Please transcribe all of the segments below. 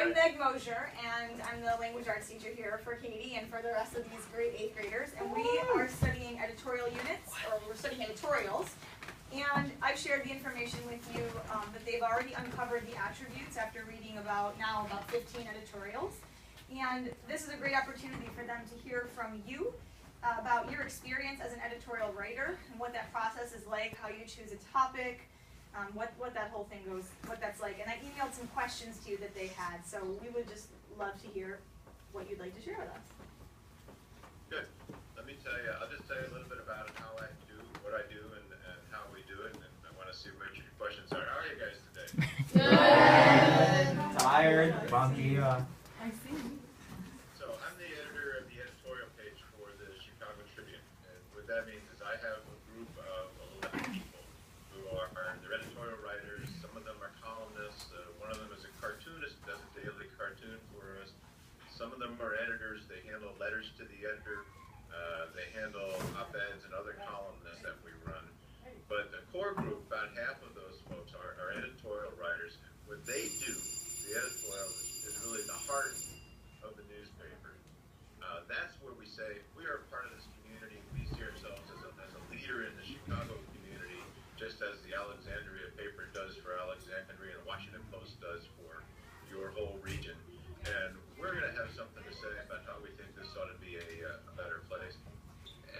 I'm Meg Mosier, and I'm the language arts teacher here for Katie and for the rest of these great 8th graders. And we are studying editorial units, or we're studying editorials. And I've shared the information with you that they've already uncovered the attributes after reading about 15 editorials. And this is a great opportunity for them to hear from you about your experience as an editorial writer and what that process is like, how you choose a topic, what that whole thing goes, what that's like. And I emailed some questions to you that they had, so we would just love to hear what you'd like to share with us. Good. Let me tell you, I'll just tell you a little bit about how I do what I do and how we do it, and I want to see what your questions are. How are you guys today? Good. Tired. Funky. I see. So I'm the editor of the editorial page for the Chicago Tribune, and what that means is I have a group of 11 people who are they're editorial writers. Some of them are columnists. One of them is a cartoonist, does a daily cartoon for us. Some of them are editors. They handle letters to the editor. They handle op-eds and other columnists that we run. But the core group, about half of those folks are editorial writers. What they do, the editorial, is really the heart of the newspaper. That's where we say we are part of this community. We see ourselves as a leader in the Chicago community, just as the Alexandria paper does for Alexandria and the Washington Post does for your whole region. And we're going to have something to say about how we think this ought to be a better place.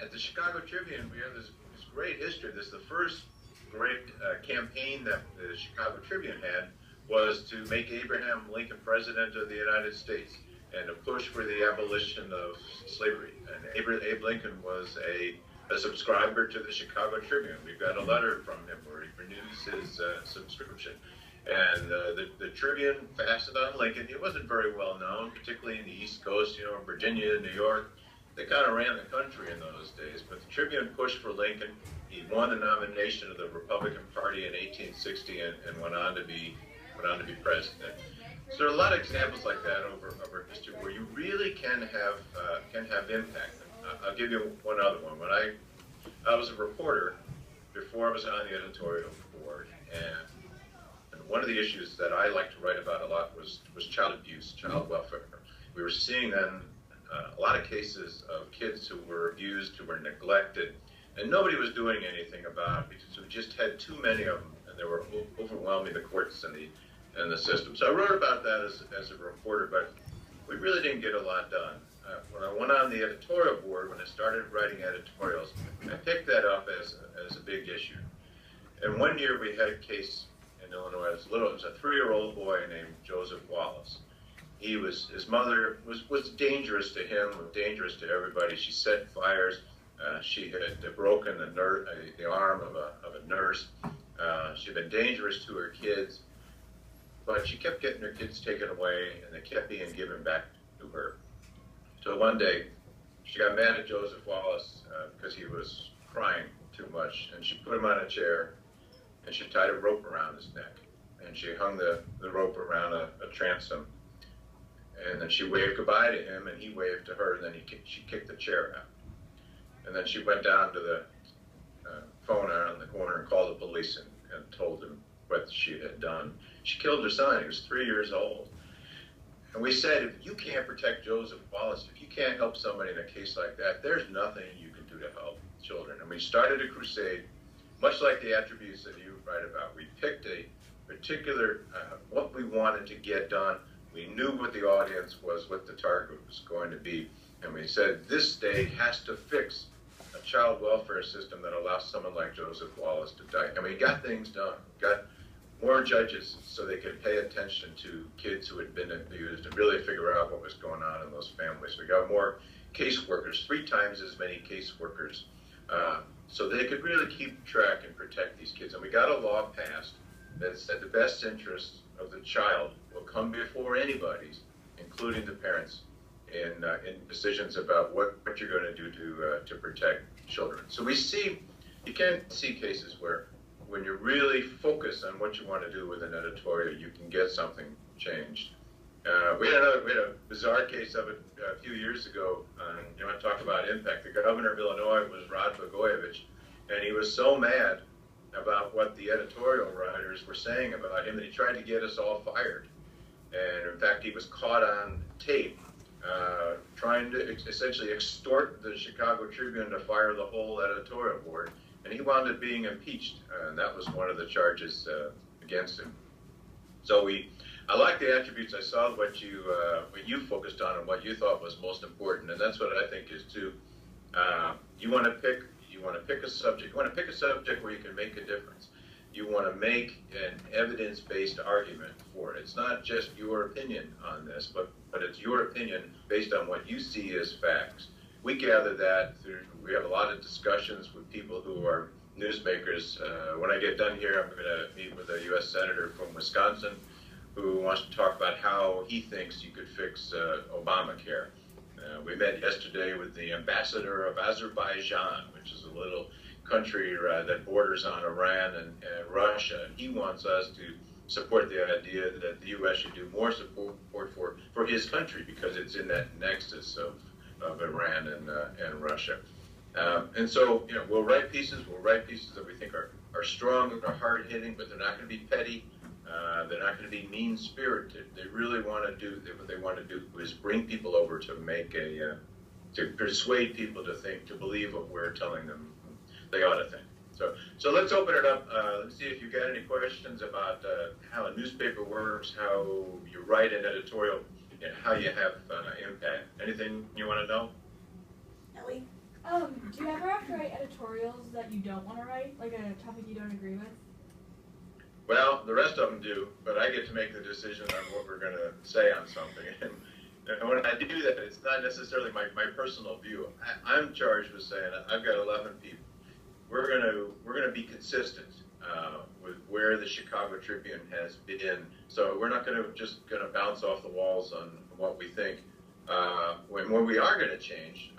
At the Chicago Tribune, we have this great history. This is the first great campaign that the Chicago Tribune had, was to make Abraham Lincoln president of the United States and to push for the abolition of slavery. And Abe Lincoln was a subscriber to the Chicago Tribune. We've got a letter from him where he renews his subscription. And the Tribune fastened on Lincoln. He wasn't very well known, particularly in the East Coast, you know, Virginia, New York. They kind of ran the country in those days. But the Tribune pushed for Lincoln. He won the nomination of the Republican Party in 1860 and went on to be president. So there are a lot of examples like that over history where you really can have impact. I'll give you one other one. When I was a reporter before I was on the editorial board, and one of the issues that I liked to write about a lot was child abuse, child welfare. We were seeing then a lot of cases of kids who were abused, who were neglected, and nobody was doing anything about it because we just had too many of them, and they were overwhelming the courts and the system. So I wrote about that as a reporter, but we really didn't get a lot done. When I went on the editorial board, when I started writing editorials, I picked that up as a big issue. And one year we had a case in Illinois. It was a 3-year-old boy named Joseph Wallace. His mother was dangerous to him, dangerous to everybody. She set fires. She had broken the arm of a nurse. She'd been dangerous to her kids, but she kept getting her kids taken away, and they kept being given back to her. So one day, she got mad at Joseph Wallace because he was crying too much, and she put him on a chair, and she tied a rope around his neck, and she hung the rope around a transom, and then she waved goodbye to him, and he waved to her, and then she kicked the chair out. And then she went down to the phone on the corner and called the police and told them what she had done. She killed her son. He was 3 years old. And we said, if you can't protect Joseph Wallace, if you can't help somebody in a case like that, there's nothing you can do to help children. And we started a crusade, much like the attributes that you write about. We picked a particular, what we wanted to get done. We knew what the audience was, what the target was going to be. And we said, this state has to fix a child welfare system that allows someone like Joseph Wallace to die. And we got things done. We got more judges so they could pay attention to kids who had been abused and really figure out what was going on in those families. We got more caseworkers, 3 times as many caseworkers, so they could really keep track and protect these kids. And we got a law passed that said the best interest of the child will come before anybody's, including the parents, in decisions about what you're going to do to protect children. So you can see cases where when you really focus on what you want to do with an editorial, you can get something changed. We had a bizarre case of it a few years ago. You want to talk about impact. The governor of Illinois was Rod Blagojevich, and he was so mad about what the editorial writers were saying about him that he tried to get us all fired. And in fact, he was caught on tape trying to essentially extort the Chicago Tribune to fire the whole editorial board. And he wound up being impeached, and that was one of the charges against him. So I like the attributes. I saw what you focused on and what you thought was most important, and that's what I think is too. You want to pick a subject. You want to pick a subject where you can make a difference. You want to make an evidence-based argument for it. It's not just your opinion on this, but it's your opinion based on what you see as facts. We gather that through. We have a lot of discussions with people who are newsmakers. When I get done here, I'm going to meet with a U.S. senator from Wisconsin who wants to talk about how he thinks you could fix Obamacare. We met yesterday with the ambassador of Azerbaijan, which is a little country that borders on Iran and Russia, and he wants us to support the idea that the U.S. should do more support for his country because it's in that nexus of Iran and Russia. And so, we'll write pieces that we think are strong and are hard-hitting, but they're not going to be petty. They're not going to be mean-spirited. They really want to do, what they want to do is bring people over to to persuade people to believe what we're telling them they ought to think. So let's open it up. Let's see if you've got any questions about how a newspaper works, how you write an editorial, and how you have impact. Anything you want to know? Ellie? Do you ever have to write editorials that you don't want to write, like a topic you don't agree with? Well, the rest of them do, but I get to make the decision on what we're going to say on something. And when I do that, it's not necessarily my personal view. I'm charged with saying I've got 11 people. We're gonna be consistent with where the Chicago Tribune has been. So we're not just gonna bounce off the walls on what we think. When we are going to change,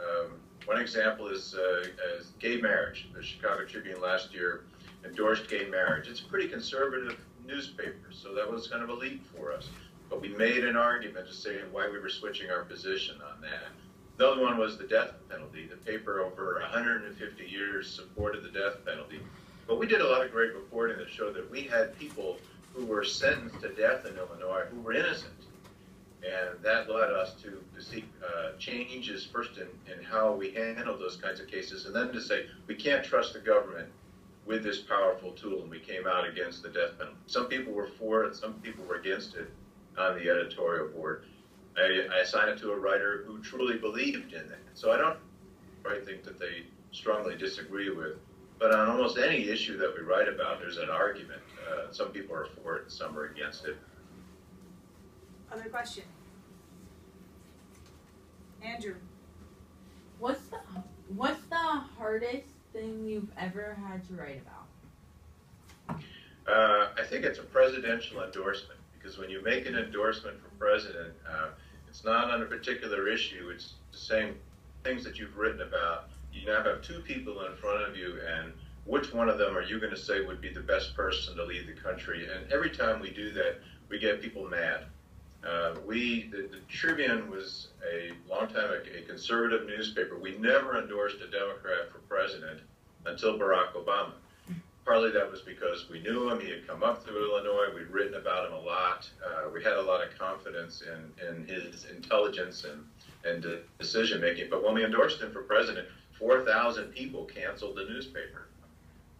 one example is gay marriage. The Chicago Tribune last year endorsed gay marriage. It's a pretty conservative newspaper, so that was kind of a leap for us. But we made an argument to say why we were switching our position on that. The other one was the death penalty. The paper over 150 years supported the death penalty. But we did a lot of great reporting that showed that we had people who were sentenced to death in Illinois who were innocent. And that led us to seek changes first in how we handle those kinds of cases, and then to say we can't trust the government with this powerful tool, and we came out against the death penalty. Some people were for it, some people were against it on the editorial board. I assigned it to a writer who truly believed in it. So I don't think that they strongly disagree with, but on almost any issue that we write about, there's an argument. Some people are for it, and some are against it. Other question? Andrew. What's the hardest thing you've ever had to write about? I think it's a presidential endorsement, because when you make an endorsement for president, it's not on a particular issue. It's the same things that you've written about. You now have two people in front of you, and which one of them are you going to say would be the best person to lead the country? And every time we do that, we get people mad. The Tribune was a long time a conservative newspaper. We never endorsed a Democrat for president until Barack Obama. Partly that was because we knew him. He had come up through Illinois. We'd written about him a lot. We had a lot of confidence in his intelligence and decision making. But when we endorsed him for president, 4,000 people canceled the newspaper.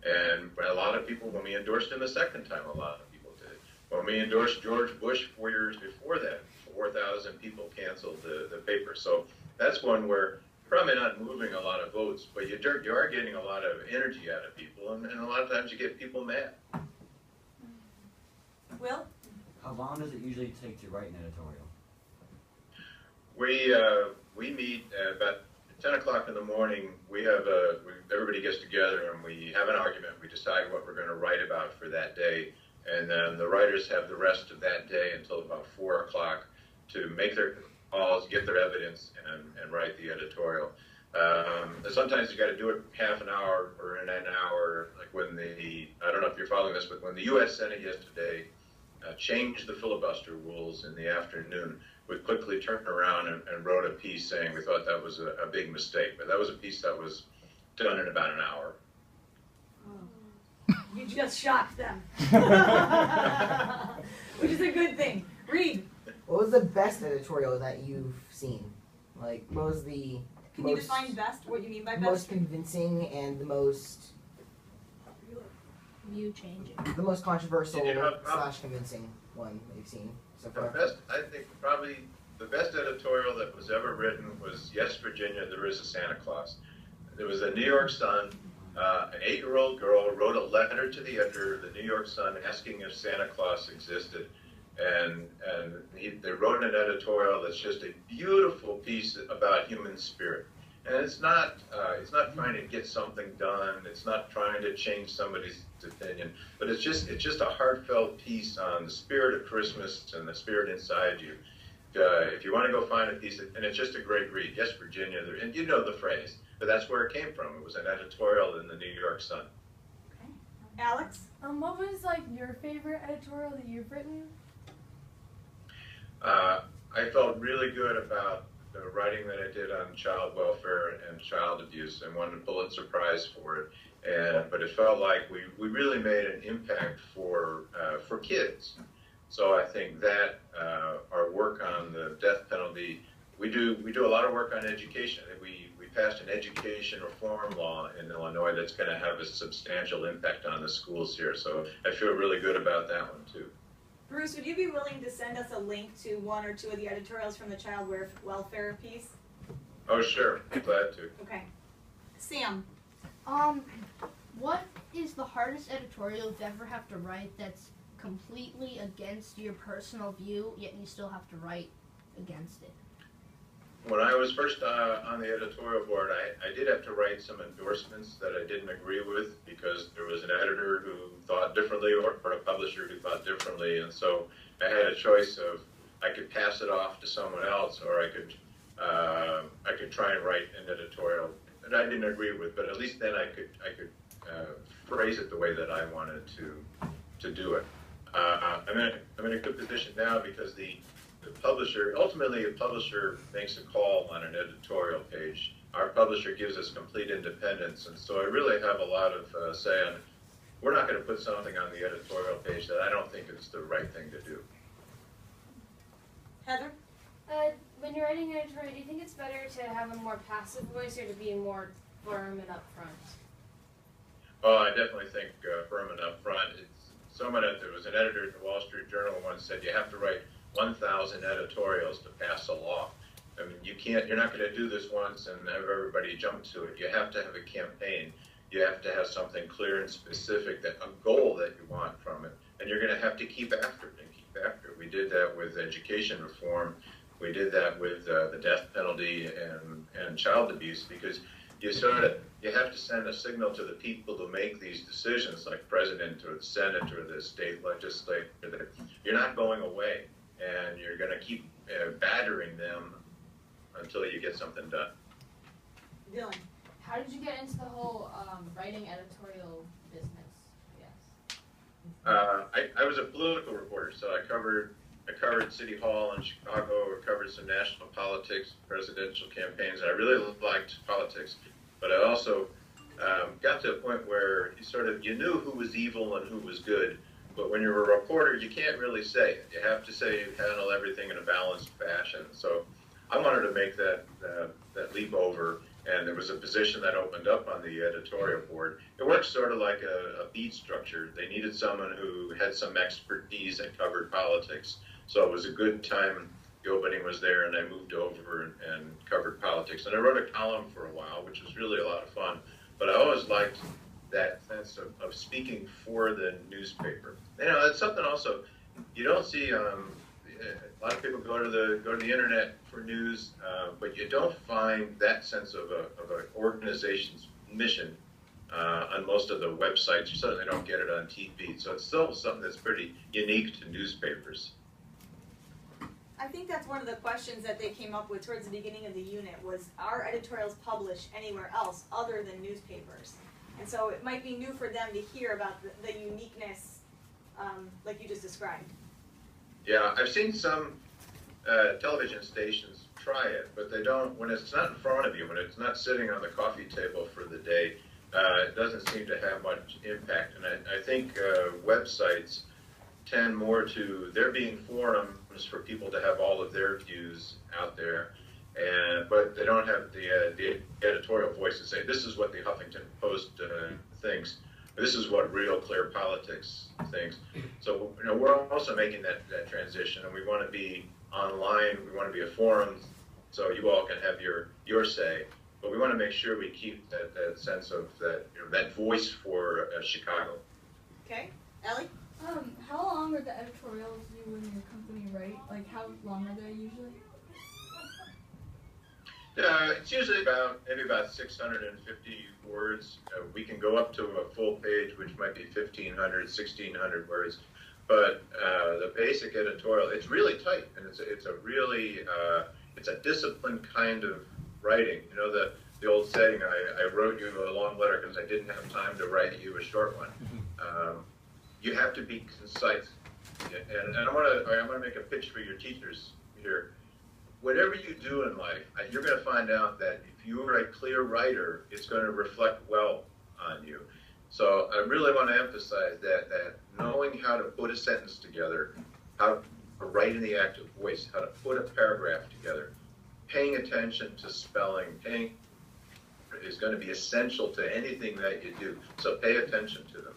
And a lot of people, when we endorsed him the second time, a lot of people did. When we endorsed George Bush 4 years before that, 4,000 people canceled the paper. So that's one where probably not moving a lot of votes, but you are getting a lot of energy out of people, and a lot of times you get people mad. Will? How long does it usually take to write an editorial? We meet about 10 o'clock in the morning. Everybody gets together and we have an argument. We decide what we're going to write about for that day, and then the writers have the rest of that day until about 4 o'clock to make their calls, get their evidence, and write the editorial. Sometimes you got to do it half an hour or in an hour, like when I don't know if you're following this, but when the U.S. Senate yesterday changed the filibuster rules in the afternoon, we quickly turned around and wrote a piece saying we thought that was a big mistake. But that was a piece that was done in about an hour. Oh. You just shocked them. Which is a good thing. Reed. What was the best editorial that you've seen? Like, what was the Can you define best? What do you mean by most best? convincing and the most View changing. the most controversial Yeah, / convincing one that you've seen so The far? best, I think, probably the best editorial that was ever written was "Yes, Virginia, There Is a Santa Claus." There was a New York Sun. An 8-year-old girl wrote a letter to the editor of the New York Sun asking if Santa Claus existed, and they wrote an editorial that's just a beautiful piece about human spirit. And it's not trying to get something done. It's not trying to change somebody's opinion, but it's just a heartfelt piece on the spirit of Christmas and the spirit inside you. If you want to go find a piece, and it's just a great read. Yes, Virginia, and you know the phrase, but that's where it came from. It was an editorial in the New York Sun. Okay. Alex? What was like your favorite editorial that you've written? I felt really good about the writing that I did on child welfare and child abuse, and won a Pulitzer Prize for it. But it felt like we really made an impact for kids. So I think that our work on the death penalty, we do a lot of work on education. We passed an education reform law in Illinois that's going to have a substantial impact on the schools here. So I feel really good about that one too. Bruce, would you be willing to send us a link to one or two of the editorials from the child welfare piece? Oh, sure. Glad to. Okay. Sam? What is the hardest editorial you ever have to write that's completely against your personal view, yet you still have to write against it? When I was first on the editorial board, I did have to write some endorsements that I didn't agree with because there was an editor who thought differently or a publisher who thought differently. And so I had a choice of I could pass it off to someone else, or I could try and write an editorial that I didn't agree with, but at least then I could phrase it the way that I wanted to do it. I'm in a good position now because the publisher, ultimately a publisher makes a call on an editorial page. Our publisher gives us complete independence, and so I really have a lot of say on, we're not going to put something on the editorial page that I don't think is the right thing to do. Heather? When you're writing an editorial, do you think it's better to have a more passive voice or to be more firm and upfront? Oh, I definitely think firm and upfront. There was an editor at the Wall Street Journal once said you have to write 1,000 editorials to pass a law. I mean, you're not going to do this once and have everybody jump to it. You have to have a campaign. You have to have something clear and specific, a goal that you want from it. And you're going to have to keep after it and keep after it. We did that with education reform. We did that with the death penalty and child abuse, because you have to send a signal to the people who make these decisions, like president or the Senate or the state legislature, that you're not going away and you're going to keep battering them until you get something done. Dylan? How did you get into the whole writing editorial business, I guess? I was a political reporter, so I covered City Hall in Chicago. I covered some national politics, presidential campaigns. I really liked politics, but I also got to a point where you knew who was evil and who was good. But when you're a reporter, you can't really say it. You have to say you handle everything in a balanced fashion. So I wanted to make that leap over, and there was a position that opened up on the editorial board. It works sort of like a beat structure. They needed someone who had some expertise that covered politics. So it was a good time. The opening was there, and I moved over and covered politics. And I wrote a column for a while, which was really a lot of fun. But I always liked that sense of speaking for the newspaper. It's something also you don't see. A lot of people go to the internet for news, but you don't find that sense of an organization's mission on most of the websites. You certainly don't get it on TV. So it's still something that's pretty unique to newspapers. I think that's one of the questions that they came up with towards the beginning of the unit was, are editorials published anywhere else other than newspapers? And so it might be new for them to hear about the uniqueness like you just described. Yeah, I've seen some television stations try it, but they don't, when it's not in front of you, when it's not sitting on the coffee table for the day, it doesn't seem to have much impact. And I think websites tend more to there being forums for people to have all of their views out there, but they don't have the editorial voice to say this is what the Huffington Post thinks. This is what Real Clear Politics thinks. So we're also making that transition, and we want to be online. We want to be a forum, so you all can have your say. But we want to make sure we keep that sense of that voice for Chicago. Okay, Ellie? How long are the editorials you and your company write? Like, how long are they usually? It's usually maybe about 650 words. We can go up to a full page, which might be 1,500, 1,600 words. But the basic editorial, it's really tight, and it's a really it's a disciplined kind of writing. You know, the old saying, I wrote you a long letter because I didn't have time to write you a short one. You have to be concise. And I want to make a pitch for your teachers here. Whatever you do in life, you're going to find out that if you are a clear writer, it's going to reflect well on you. So I really want to emphasize that knowing how to put a sentence together, how to write in the active voice, how to put a paragraph together, paying attention to spelling, is going to be essential to anything that you do. So pay attention to them.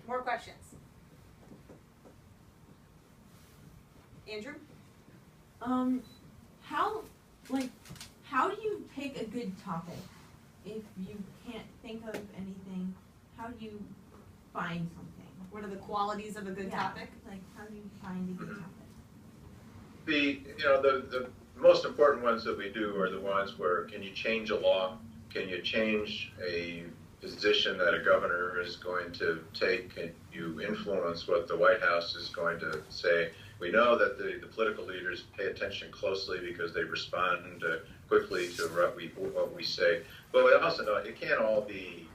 More questions? Andrew? How do you pick a good topic? If you can't think of anything, how do you find something? What are the qualities of a good topic? Like, how do you find a good topic? The most important ones that we do are the ones where can you change a law? Can you change a position that a governor is going to take? Can you influence what the White House is going to say? We know that the political leaders pay attention closely because they respond quickly to what we say. But we also know it can't all be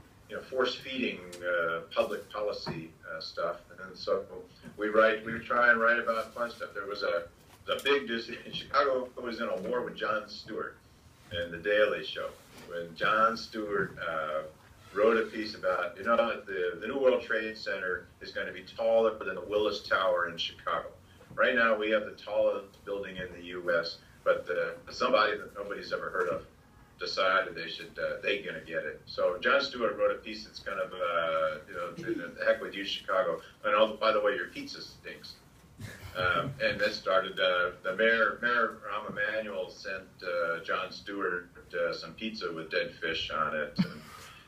force-feeding public policy stuff. And so we try and write about fun stuff. There was a big Chicago was in a war with Jon Stewart in The Daily Show when Jon Stewart wrote a piece about the New World Trade Center is going to be taller than the Willis Tower in Chicago. Right now, we have the tallest building in the U.S., but somebody that nobody's ever heard of decided they're going to get it. So Jon Stewart wrote a piece that's kind of, the heck with you, Chicago. And by the way, your pizza stinks. And that started, the Mayor Rahm Emanuel sent Jon Stewart some pizza with dead fish on it. And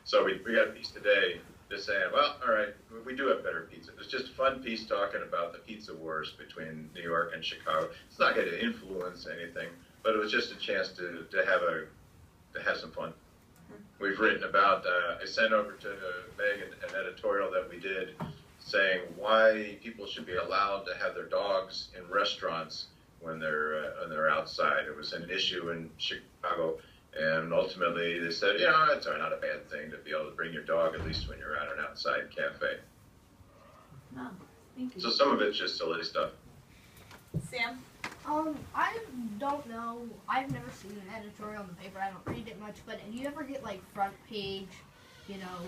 so we got a piece today just saying, well, all right, we do have better pizza. It's just a fun piece talking about the pizza wars between New York and Chicago. It's not going to influence anything, but it was just a chance to have some fun. We've written about, I sent over to Meg an editorial that we did saying why people should be allowed to have their dogs in restaurants when they're outside. It was an issue in Chicago. And ultimately, they said, it's not a bad thing to be able to bring your dog, at least when you're at an outside cafe. Oh, thank you. So some of it's just silly stuff. Sam? I don't know. I've never seen an editorial in the paper. I don't read it much. But do you ever get, front page,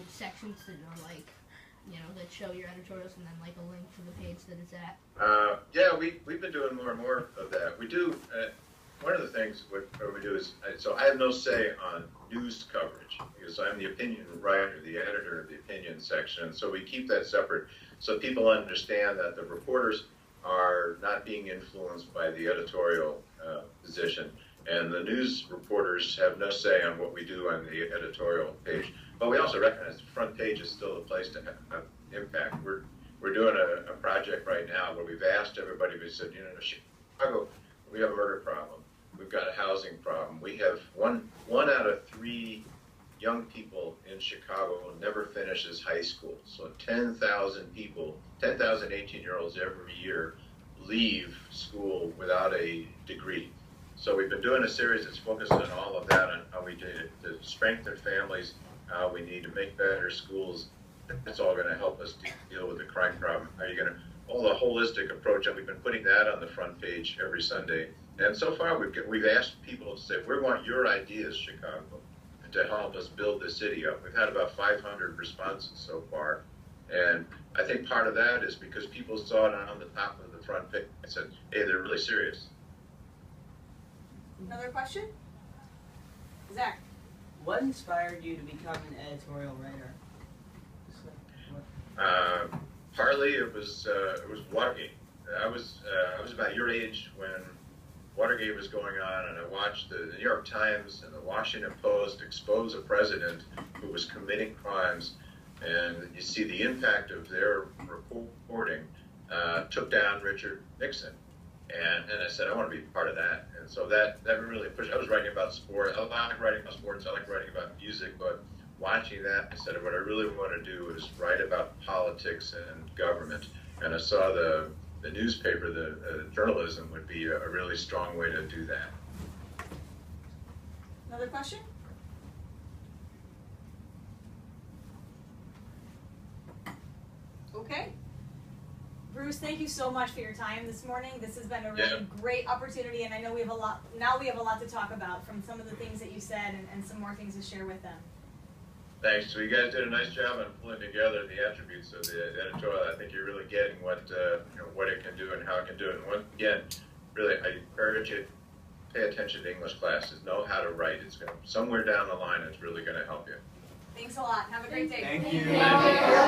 sections that are, that show your editorials and then, a link to the page that it's at? Yeah, we've been doing more and more of that. We do... one of the things what we do is, so I have no say on news coverage because I'm the opinion writer, the editor of the opinion section. So we keep that separate so people understand that the reporters are not being influenced by the editorial position. And the news reporters have no say on what we do on the editorial page. But we also recognize the front page is still a place to have impact. We're doing a project right now where we've asked everybody, we said, Chicago, we have a murder problem. We've got a housing problem. We have one out of 3 young people in Chicago who never finishes high school. So 10,000 people, 10,000 18-year-olds every year leave school without a degree. So we've been doing a series that's focused on all of that, on how we did it, to strengthen families, how we need to make better schools. It's all going to help us deal with the crime problem. How are you going to, all the holistic approach, and we've been putting that on the front page every Sunday. And so far, we've asked people to say, we want your ideas, Chicago, to help us build the city up. We've had about 500 responses so far. And I think part of that is because people saw it on the top of the front page and said, hey, they're really serious. Another question? Zach. What inspired you to become an editorial writer? Just like, what? Partly it was Watergate. I was about your age when Watergate was going on, and I watched the New York Times and the Washington Post expose a president who was committing crimes, and you see the impact of their reporting took down Richard Nixon. And I said, I want to be part of that. And so that really pushed. I was writing about sport. I like writing about sports. I like writing about music. But watching that, I said, what I really want to do is write about politics and government. And I saw the newspaper, the journalism would be a really strong way to do that. Another question? Okay. Bruce, thank you so much for your time this morning. This has been a really great opportunity, and I know we have a lot to talk about from some of the things that you said and some more things to share with them. Thanks. So you guys did a nice job on pulling together the attributes of the editorial. I think you're really getting what what it can do and how it can do it. And once again, really, I encourage you to pay attention to English classes. Know how to write. It's going to somewhere down the line. It's really going to help you. Thanks a lot. Have a great day. Thank you. Thank you.